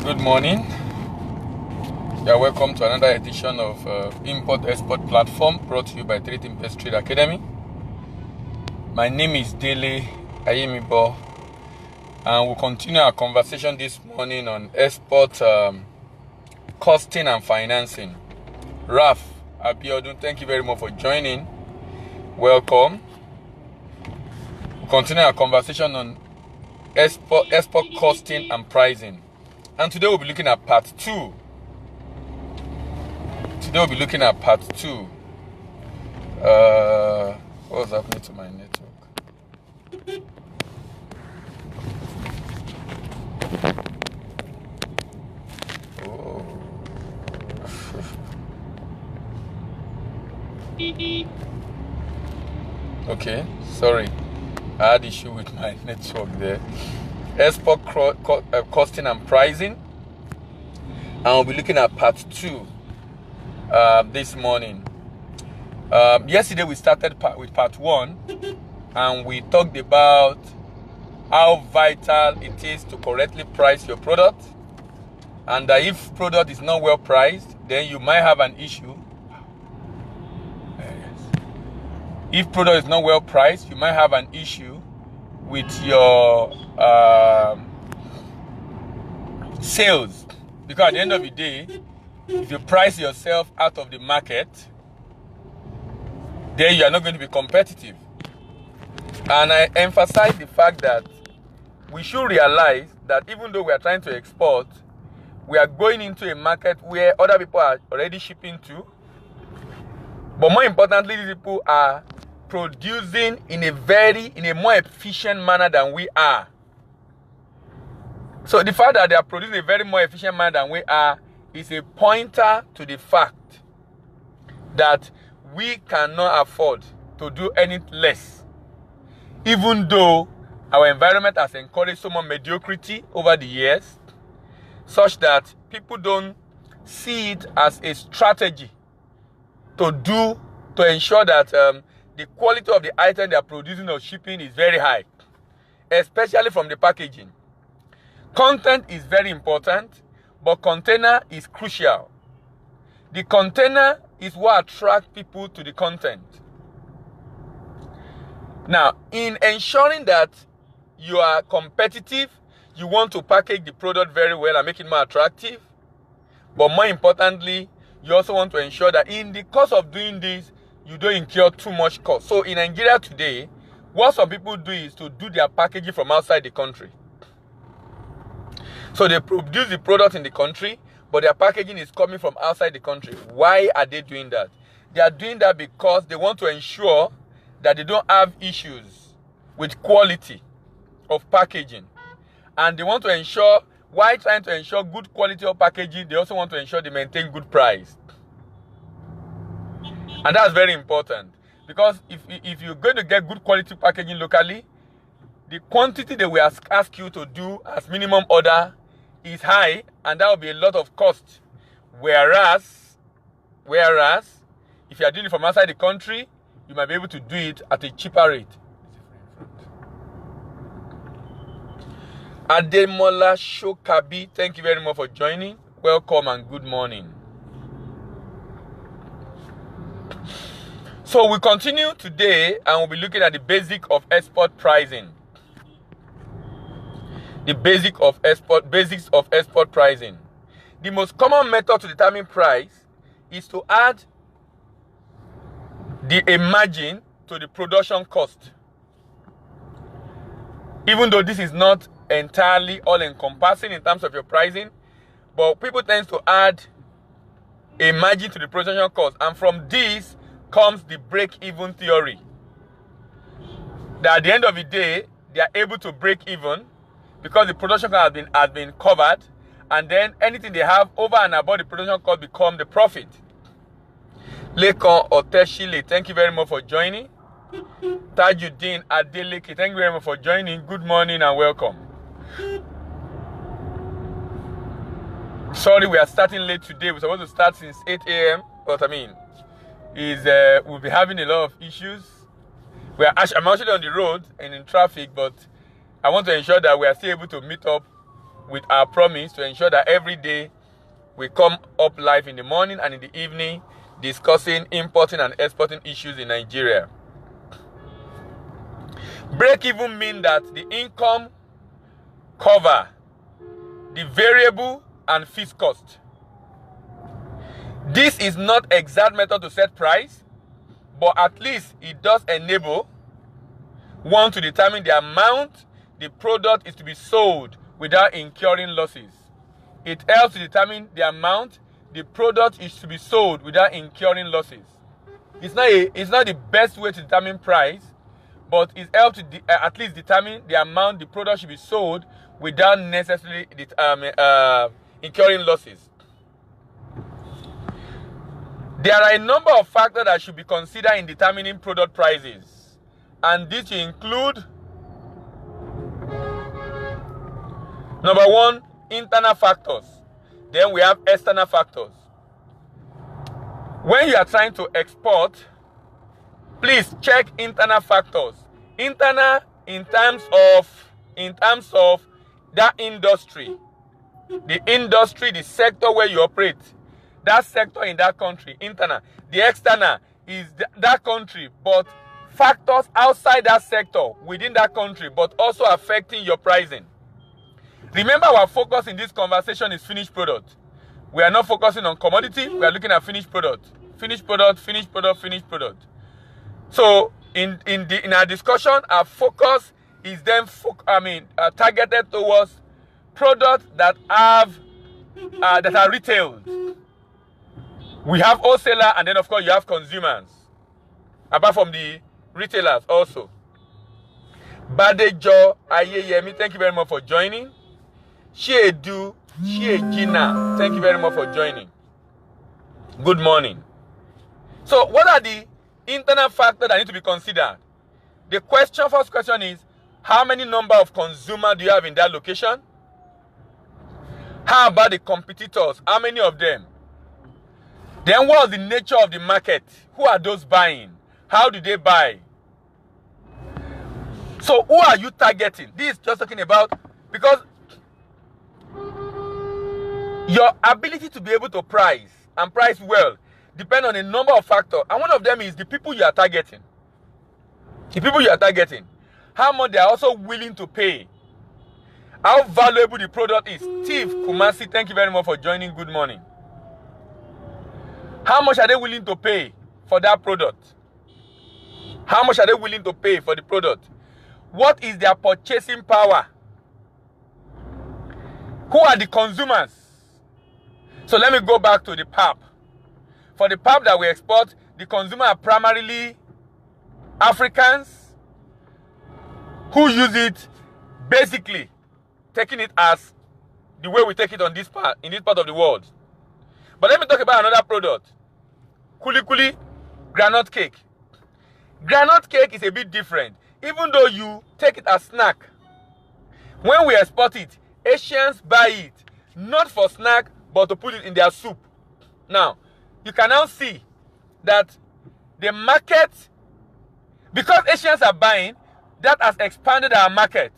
Good morning. You're welcome to another edition of Import-Export Platform brought to you by Best Trade Academy. My name is Dele Ayemibo, and we'll continue our conversation this morning on export costing and financing. Raf Abiodun, thank you very much for joining. Welcome. We'll continue our conversation on export costing and pricing. And today we'll be looking at part 2. What's happening to my network? Oh. Okay, sorry. I had issue with my network there. Export costing and pricing, and we'll be looking at part 2 this morning. Yesterday we started with part 1, and we talked about how vital it is to correctly price your product, and that if product is not well priced, then you might have an issue. If product is not well priced, you might have an issue with your sales, because at the end of the day, if you price yourself out of the market, then you are not going to be competitive. And I emphasize the fact that we should realize that even though we are trying to export, we are going into a market where other people are already shipping to, but more importantly, these people are producing in a more efficient manner than we are. So the fact that they are producing in a very more efficient manner than we are is a pointer to the fact that we cannot afford to do any less, even though our environment has encouraged so much mediocrity over the years, such that people don't see it as a strategy to ensure that the quality of the item they are producing or shipping is very high, especially from the packaging. Content is very important, but container is crucial. The container is what attracts people to the content. Now, in ensuring that you are competitive, you want to package the product very well and make it more attractive, but more importantly, you also want to ensure that in the course of doing this, you don't incur too much cost. So in Nigeria today, what some people do is to do their packaging from outside the country. So they produce the product in the country, but their packaging is coming from outside the country. Why are they doing that? They are doing that because they want to ensure that they don't have issues with quality of packaging. And they want to ensure, while trying to ensure good quality of packaging, they also want to ensure they maintain good price. And that's very important, because if you're going to get good quality packaging locally, the quantity they will ask you to do as minimum order is high, and that will be a lot of cost. Whereas if you are doing it from outside the country, you might be able to do it at a cheaper rate. Ademola Shokabi, thank you very much for joining. Welcome and good morning. So we continue today, and we'll be looking at the basic of export pricing. The basics of export pricing. The most common method to determine price is to add a margin to the production cost. Even though this is not entirely all-encompassing in terms of your pricing, but people tend to add a margin to the production cost, and from this comes the break-even theory. That at the end of the day, they are able to break even because the production cost has been covered, and then anything they have over and above the production cost become the profit. Lekon Oteshile, thank you very much for joining. Tajuddin Adeleke, thank you very much for joining. Good morning and welcome. Sorry, we are starting late today. We're supposed to start since 8 a.m. But we'll be having a lot of issues. I'm actually on the road and in traffic, but I want to ensure that we are still able to meet up with our promise to ensure that every day we come up live in the morning and in the evening discussing importing and exporting issues in Nigeria. Break-even means that the income cover the variable and fixed cost. This is not exact method to set price, but at least it does enable one to determine the amount the product is to be sold without incurring losses. It helps to determine the amount the product is to be sold without incurring losses. It's not the best way to determine price, but it helps to at least determine the amount the product should be sold without necessarily incurring losses. There are a number of factors that should be considered in determining product prices, and this include: number one, internal factors. Then we have external factors. When you are trying to export, please check internal factors. Internal in terms of that industry, the sector where you operate, that sector in that country, internal. The external is that country, but factors outside that sector within that country, but also affecting your pricing. Remember, our focus in this conversation is finished product. We are not focusing on commodity. We are looking at finished product. Finished product, finished product, finished product. So in our discussion, our focus is then targeted towards products that are retailed. We have wholesaler, and then of course you have consumers, apart from the retailers also. Badejo Ayeyemi, thank you very much for joining. Shiedu Shiejina, thank you very much for joining. Good morning. So what are the internal factors that need to be considered? The first question is, how many number of consumers do you have in that location? How about the competitors? How many of them? Then what is the nature of the market? Who are those buying? How do they buy? So who are you targeting? This is just talking about, because your ability to be able to price and price well depend on a number of factors. And one of them is the people you are targeting. The people you are targeting. How much they are also willing to pay. How valuable the product is. Steve Kumasi, thank you very much for joining. Good morning. How much are they willing to pay for that product? How much are they willing to pay for the product? What is their purchasing power? Who are the consumers? So let me go back to the pap. For the pap that we export, the consumer are primarily Africans who use it basically, taking it as the way we take it on this part, in this part of the world. But let me talk about another product. Kuli kuli, granite cake. Granite cake is a bit different. Even though you take it as snack, when we export it, Asians buy it, not for snack, but to put it in their soup. Now, you can now see that the market, because Asians are buying, that has expanded our market.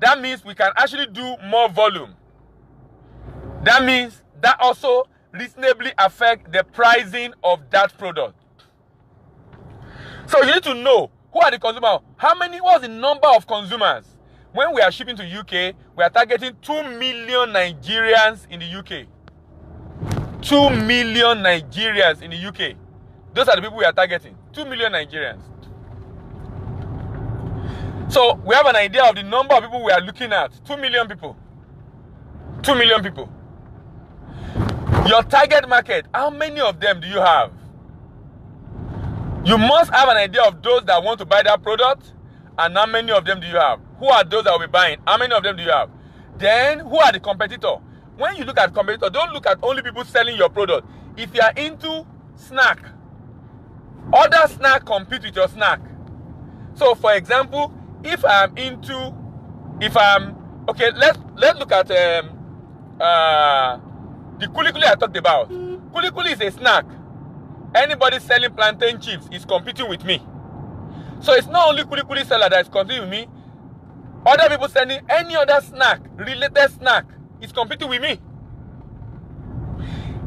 That means we can actually do more volume. That means that also reasonably affect the pricing of that product. So you need to know who are the consumers. What's the number of consumers? When we are shipping to UK, we are targeting 2 million Nigerians in the UK. 2 million Nigerians in the UK. Those are the people we are targeting. 2 million Nigerians. So we have an idea of the number of people we are looking at. 2 million people. 2 million people. Your target market, how many of them do you have? You must have an idea of those that want to buy that product, and how many of them do you have? Who are those that will be buying? How many of them do you have? Then, who are the competitors? When you look at competitors, don't look at only people selling your product. If you are into snack, other snack compete with your snack. So, for example, let's look at the kuli kuli I talked about. Kuli kuli is a snack. Anybody selling plantain chips is competing with me. So it's not only kuli kuli seller that is competing with me. Other people selling any other snack, related snack, is competing with me.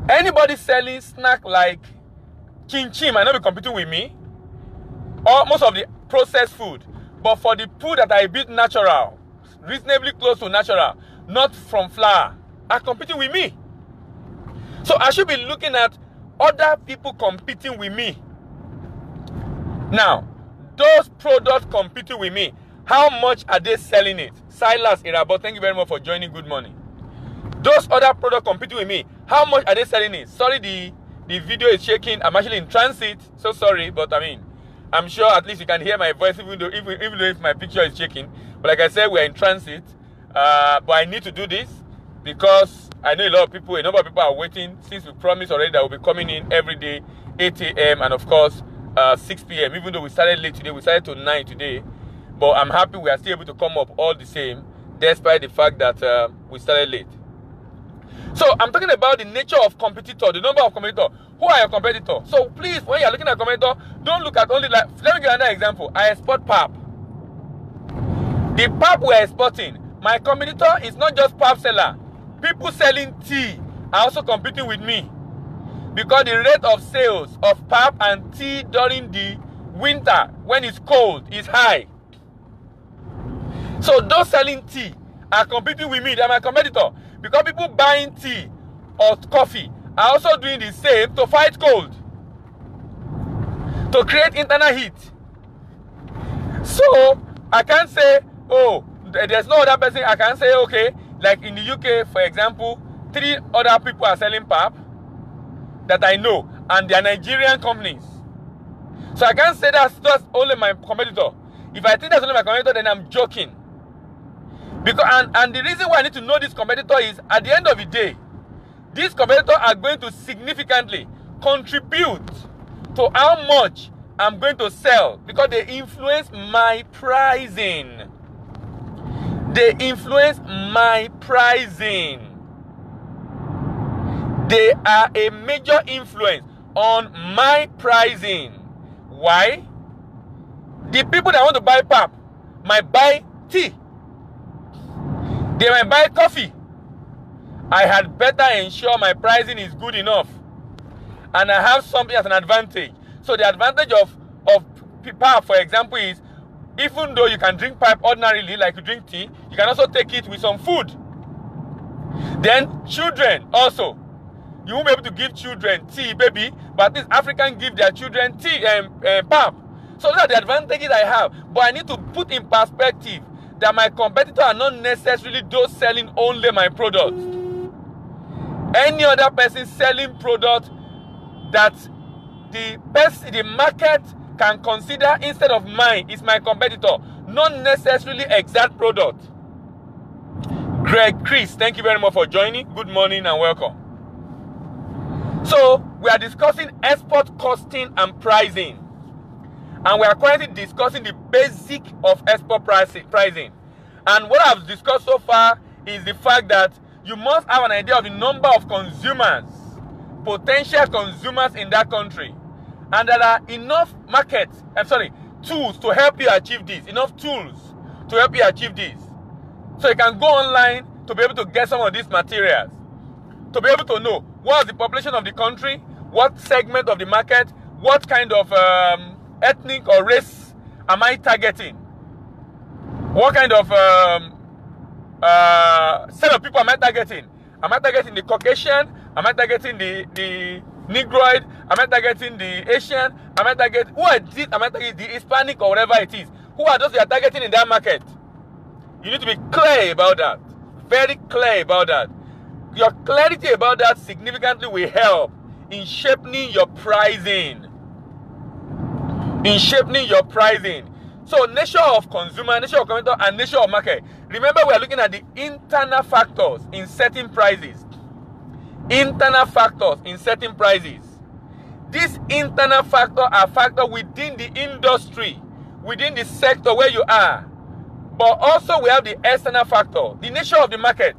Anybody selling snack like chin chin might not be competing with me, or most of the processed food. But for the food that I build natural, reasonably close to natural, not from flour, are competing with me. So I should be looking at other people competing with me. Now, those products competing with me, how much are they selling it? Silas Irabo, thank you very much for joining. Good morning. Those other products competing with me, how much are they selling it? Sorry, the video is shaking. I'm actually in transit. So sorry, but I mean, I'm sure at least you can hear my voice even though if my picture is shaking. But like I said, we're in transit. But I need to do this because I know a number of people are waiting since we promised already that we'll be coming in every day, 8 a.m. and of course 6 p.m. Even though we started late today, we started to 9 today. But I'm happy we are still able to come up all the same, despite the fact that we started late. So I'm talking about the nature of competitor, the number of competitors. Who are your competitors? So please, when you're looking at competitor, don't look at only like, let me give another example. I export pap. The pap we're exporting, my competitor is not just pap seller. People selling tea are also competing with me. Because the rate of sales of pap and tea during the winter, when it's cold, is high. So those selling tea are competing with me. They're my competitor. Because people buying tea or coffee are also doing the same to fight cold, to create internal heat. So I can't say, oh, there's no other person. I can say, okay, like in the UK, for example, 3 other people are selling pap that I know, and they are Nigerian companies. So I can't say that's only my competitor. If I think that's only my competitor, then I'm joking. Because and the reason why I need to know this competitor is, at the end of the day, these competitors are going to significantly contribute to how much I'm going to sell, because they influence my pricing. They influence my pricing. They are a major influence on my pricing. Why? The people that want to buy pap might buy tea. They might buy coffee. I had better ensure my pricing is good enough. And I have something as an advantage. So the advantage of pap, for example, is even though you can drink pap ordinarily like you drink tea, you can also take it with some food. Then children also. You won't be able to give children tea, baby, but these Africans give their children tea and pap. So those are the advantages I have. But I need to put in perspective that my competitors are not necessarily those selling only my product. Any other person selling product that the market can consider instead of mine is my competitor, not necessarily exact product. Greg, Chris, thank you very much for joining. Good morning and welcome. So we are discussing export costing and pricing. And we are currently discussing the basic of export pricing. And what I've discussed so far is the fact that you must have an idea of the number of consumers, potential consumers in that country. And there are enough tools to help you achieve this. Enough tools to help you achieve this. So you can go online to be able to get some of these materials. To be able to know what's the population of the country, what segment of the market, what kind of ethnic or race am I targeting? What kind of set of people am I targeting? Am I targeting the Caucasian? Am I targeting the Negroid? Am I targeting the Asian? Am I targeting am I targeting the Hispanic or whatever it is? Who are those you are targeting in that market? You need to be clear about that. Very clear about that. Your clarity about that significantly will help in shaping your pricing. So nature of consumer, nature of competitor, and nature of market. Remember, we are looking at the internal factors in setting prices. Internal factors in setting prices. These internal factors are factors within the industry, within the sector where you are. But also we have the external factor, the nature of the market.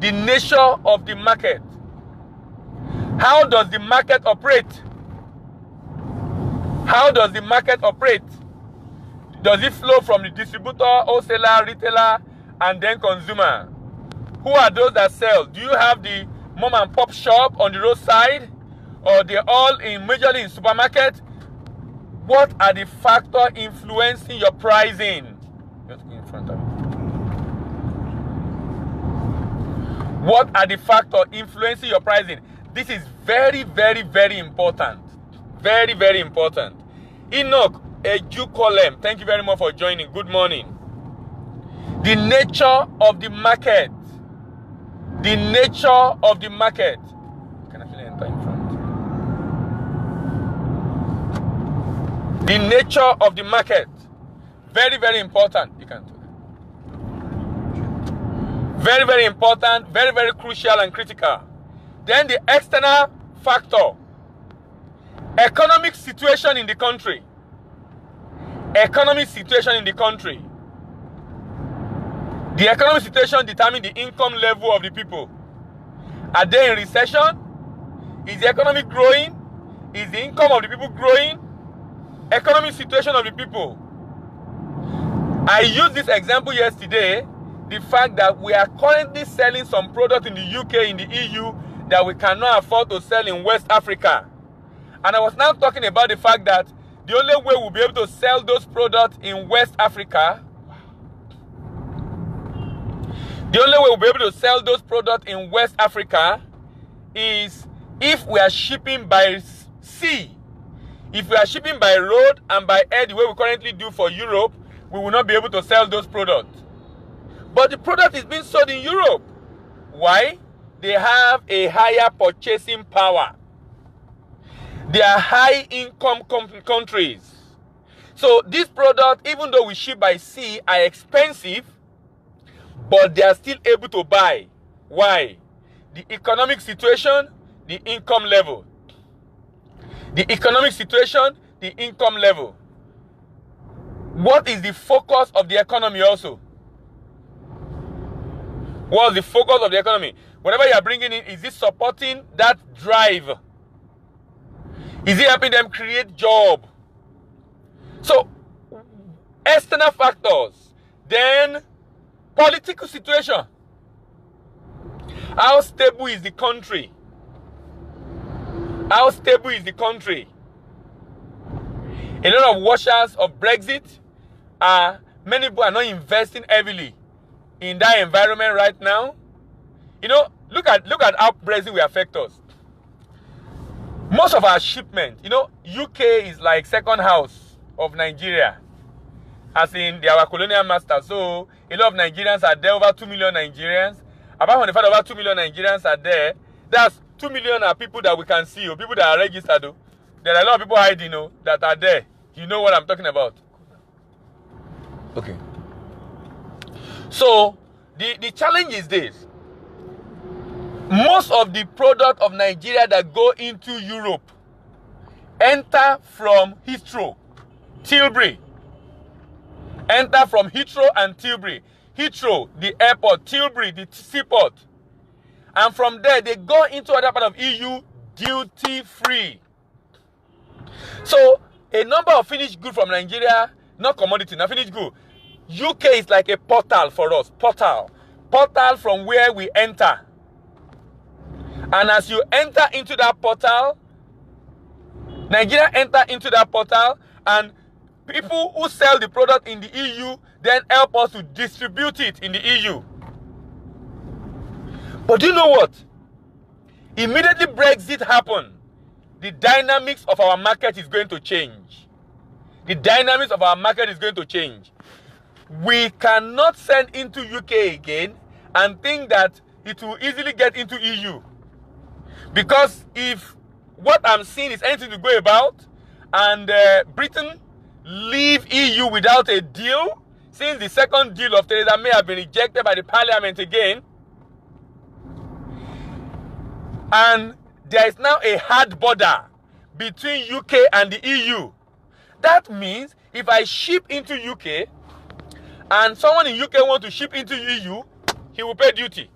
The nature of the market. How does the market operate? How does the market operate? Does it flow from the distributor, wholesaler, retailer, and then consumer? Who are those that sell? Do you have the mom and pop shop on the roadside? Or they're all majorly in supermarket? What are the factors influencing your pricing? You have to go in front of me. What are the factors influencing your pricing? This is very, very, very important. Very, very important. Enoch Ejukolem, thank you very much for joining. Good morning. The nature of the market. The nature of the market. Can I actually enter in front? The nature of the market. Very, very important. You can do that. Very, very important. Very, very crucial and critical. Then the external factor. Economic situation in the country. Economic situation in the country. The economic situation determines the income level of the people. Are they in recession? Is the economy growing? Is the income of the people growing? Economic situation of the people. I used this example yesterday. The fact that we are currently selling some product in the UK, in the EU, that we cannot afford to sell in West Africa. And I was now talking about the fact that the only way we'll be able to sell those products in West Africa, the only way we'll be able to sell those products in West Africa is if we are shipping by sea. If we are shipping by road and by air, the way we currently do for Europe, we will not be able to sell those products. But the product is being sold in Europe. Why? They have a higher purchasing power. They are high income countries. So this product, even though we ship by sea, are expensive, but they are still able to buy. Why? The economic situation, the income level. The economic situation, the income level. What is the focus of the economy also? What's the focus of the economy? Whatever you are bringing in, is it supporting that drive? Is it helping them create job? So, external factors. Then, political situation. How stable is the country? How stable is the country? A lot of watchers of Brexit many people are not investing heavily in that environment right now. You know, look at how Brexit will affect us. Most of our shipment, you know, UK is like second house of Nigeria, as in they are our colonial master. So a lot of Nigerians are there, over 2 million Nigerians. Apart from the fact that over 2 million Nigerians are there, that's 2 million are people that we can see, or people that are registered. There are a lot of people hiding, that are there. You know what I'm talking about? Okay. So the challenge is this. Most of the product of Nigeria that go into Europe enter from Heathrow, Tilbury. Enter from Heathrow and Tilbury. Heathrow, the airport, Tilbury, the seaport. And from there, they go into other part of EU duty-free. So, a number of finished goods from Nigeria, not commodity, not finished good. UK is like a portal for us. Portal from where we enter. And as you enter into that portal, Nigeria enter into that portal, and people who sell the product in the EU then help us to distribute it in the EU. But do you know what? Immediately Brexit happened, the dynamics of our market is going to change. The dynamics of our market is going to change. We cannot send into UK again and think that it will easily get into EU. Because if what I'm seeing is anything to go about, and Britain leave EU without a deal, since the second deal of Theresa May has been rejected by the parliament again, and there is now a hard border between UK and the EU. That means if I ship into UK and someone in UK wants to ship into EU, he will pay duty.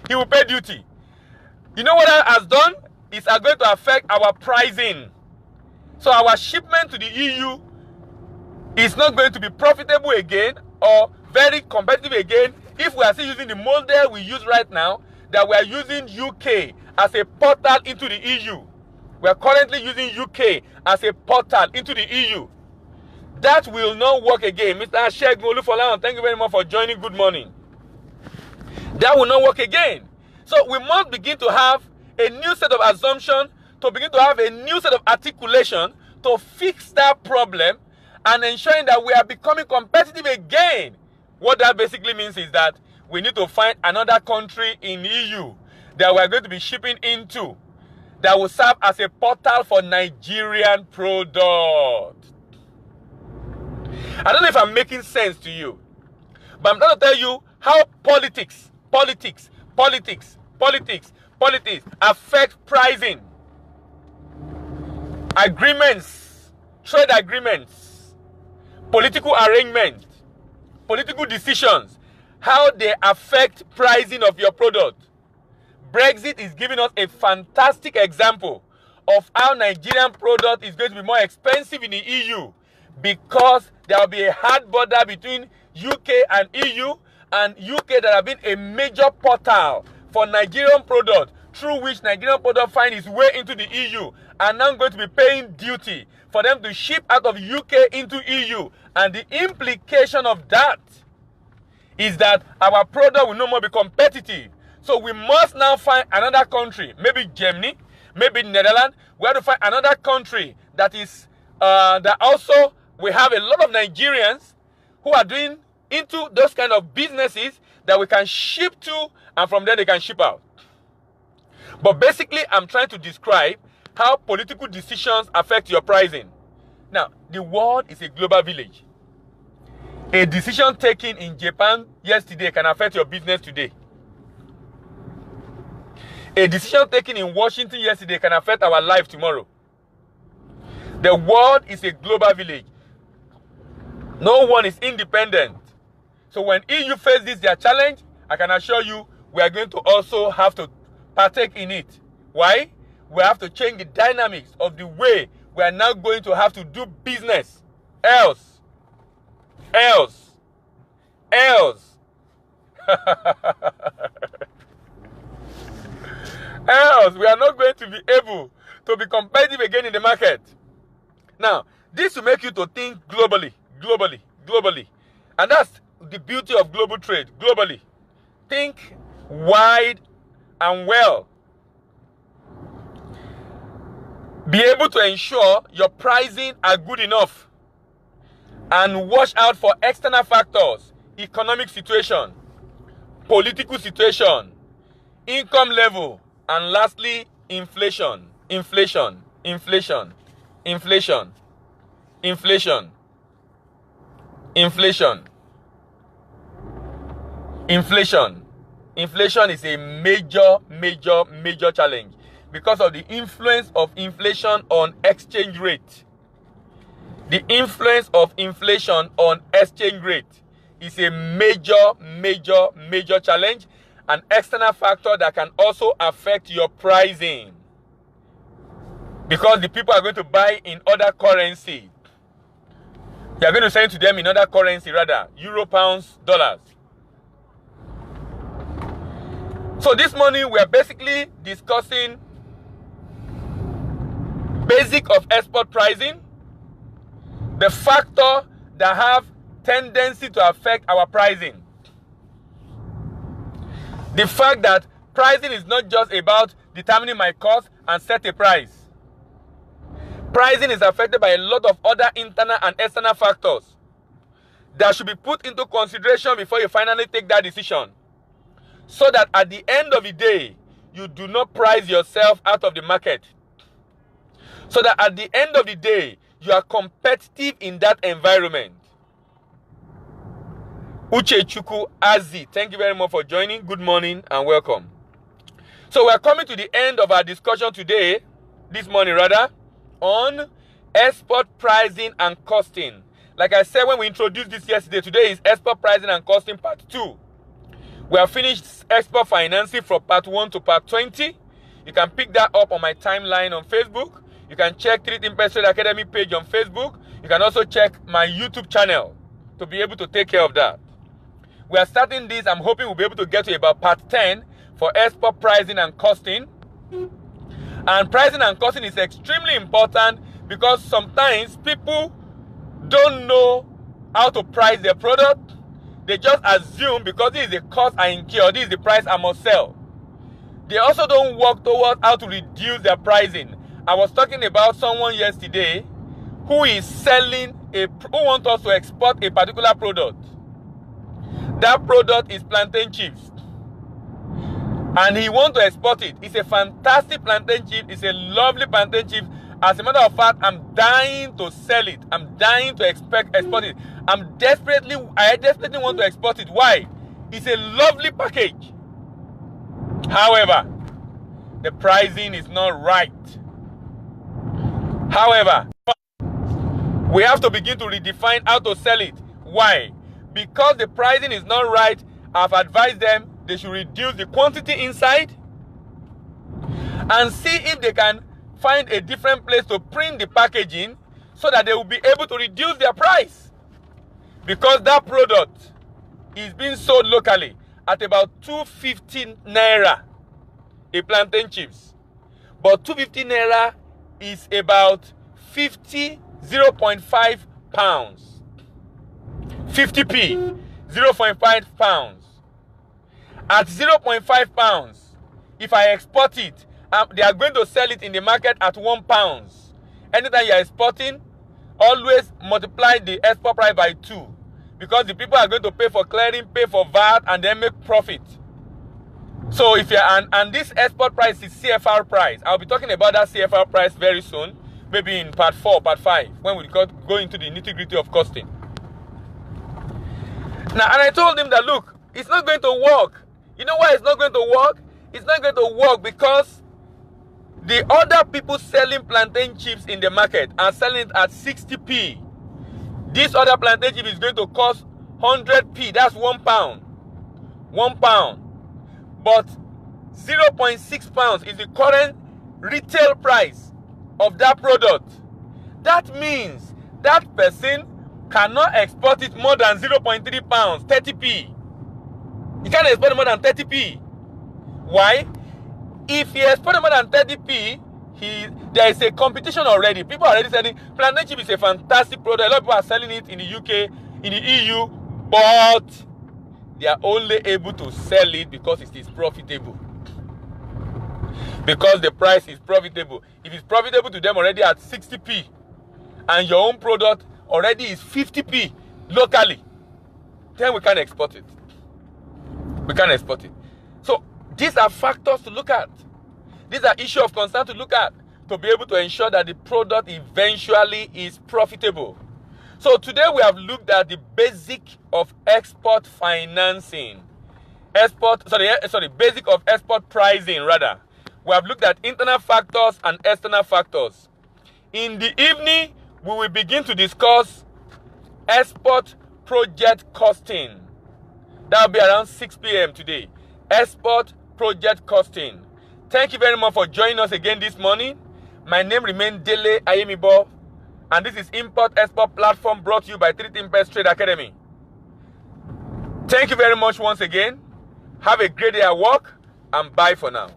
He will pay duty. You know what that has done? It's going to affect our pricing. So our shipment to the EU it's not going to be profitable again or very competitive again if we are still using the model we use right now, that we are using UK as a portal into the EU. We are currently using UK as a portal into the EU. That will not work again. Mr. Shegun Olufola, thank you very much for joining. Good morning. That will not work again. So we must begin to have a new set of assumptions, to begin to have a new set of articulation to fix that problem and ensuring that we are becoming competitive again. What that basically means is that we need to find another country in EU that we are going to be shipping into that will serve as a portal for Nigerian product. I don't know if I'm making sense to you, but I'm trying to tell you how politics affect pricing. Agreements, trade agreements, political arrangements, political decisions, how they affect pricing of your product. Brexit is giving us a fantastic example of how Nigerian product is going to be more expensive in the EU because there will be a hard border between UK and EU, and UK that have been a major portal for Nigerian product, through which Nigerian product find its way into the EU, are now going to be paying duty for them to ship out of UK into EU. And the implication of that is that our product will no more be competitive. So we must now find another country, maybe Germany, maybe Netherlands. We have to find another country that is that also we have a lot of Nigerians who are doing into those kind of businesses that we can ship to, and from there they can ship out. But basically, I'm trying to describe how political decisions affect your pricing. Now, the world is a global village. A decision taken in Japan yesterday can affect your business today. A decision taken in Washington yesterday can affect our life tomorrow. The world is a global village. No one is independent. So when EU faces their challenge, I can assure you we are going to also have to partake in it. Why? We have to change the dynamics of the way we are now going to have to do business. Else. Else, we are not going to be able to be competitive again in the market. Now, this will make you to think globally. And that's the beauty of global trade, globally. Think wide and well. Be able to ensure your pricing are good enough. And watch out for external factors, economic situation, political situation, income level, and lastly, inflation. Inflation is a major challenge because of the influence of inflation on exchange rate. The influence of inflation on exchange rate is a major challenge, an external factor that can also affect your pricing because the people are going to buy in other currency. You are going to send to them in other currency, rather, euro, pounds, dollars. So this morning we are basically discussing basic of export pricing, the factor that have tendency to affect our pricing. The fact that pricing is not just about determining my cost and set a price. Pricing is affected by a lot of other internal and external factors that should be put into consideration before you finally take that decision. So that at the end of the day, you do not price yourself out of the market. So that at the end of the day, you are competitive in that environment. Uchechukwu Azi, thank you very much for joining. Good morning and welcome. So we are coming to the end of our discussion today, this morning rather, on export pricing and costing. Like I said when we introduced this yesterday, today is export pricing and costing part 2. We have finished export financing from part 1 to part 20. You can pick that up on my timeline on Facebook. You can check 3D Trade Academy page on Facebook. You can also check my YouTube channel to be able to take care of that. We are starting this. I'm hoping we'll be able to get to about part 10 for export pricing and costing. And pricing and costing is extremely important because sometimes people don't know how to price their product. They just assume because this is the cost I incur, this is the price I must sell. They also don't work towards how to reduce their pricing. I was talking about someone yesterday who is selling who wants us to export a particular product. That product is plantain chips. And he wants to export it. It's a fantastic plantain chip. It's a lovely plantain chip. As a matter of fact, I'm dying to sell it. I'm dying to export it. I desperately want to export it. Why? It's a lovely package. However, the pricing is not right. However, we have to begin to redefine how to sell it. Why? Because the pricing is not right, I've advised them they should reduce the quantity inside and see if they can find a different place to print the packaging so that they will be able to reduce their price. Because that product is being sold locally at about 250 naira, a plantain chips. But 250 naira is about 0.5 pounds. 50p, 0.5 pounds. At 0.5 pounds, if I export it, they are going to sell it in the market at 1 pound. Anytime you are exporting, always multiply the export price by 2. Because the people are going to pay for clearing, pay for VAT, and then make profit. So if you and this export price is CFR price. I'll be talking about that CFR price very soon. Maybe in part 4, part 5, when we go into the nitty-gritty of costing. Now, and I told him that, look, it's not going to work. You know why it's not going to work? It's not going to work because the other people selling plantain chips in the market are selling it at 60p. This other plantain chip is going to cost 100p. That's 1 pound. 1 pound. But 0.6 pounds is the current retail price of that product. That means that person cannot export it more than 0.3 pounds, 30p. You can't export it more than 30p. Why? If he exports more than 30p, there is a competition already. People are already selling. Plantain chip is a fantastic product. A lot of people are selling it in the UK, in the EU, but they are only able to sell it because it is profitable. Because the price is profitable. If it's profitable to them already at 60p, and your own product already is 50p locally, then we can export it. We can export it. So these are factors to look at. These are issues of concern to look at to be able to ensure that the product eventually is profitable. So today we have looked at the basic of export financing. Basic of export pricing rather. We have looked at internal factors and external factors. In the evening, we will begin to discuss export project costing. That will be around 6 p.m. today. Export project costing. Thank you very much for joining us again this morning. My name remains Dele Ayemibo, and this is Import-Export Platform brought to you by 3 Thinkers Trade Academy. Thank you very much once again. Have a great day at work, and bye for now.